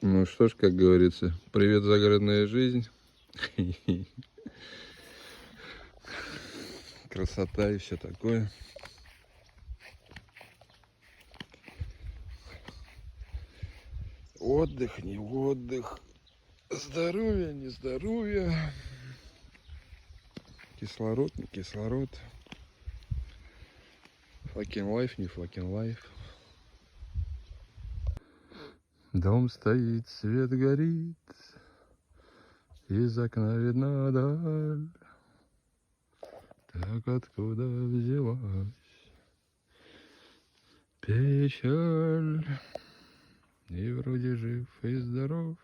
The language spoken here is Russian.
Ну что ж, как говорится, привет, загородная жизнь. Красота и все такое. Отдых, не отдых. Здоровье, не здоровье. Кислород, не кислород. Fucking life, не fucking life. Дом стоит, свет горит. Из окна видна даль. Так откуда взялась печаль? И вроде жив и здоров.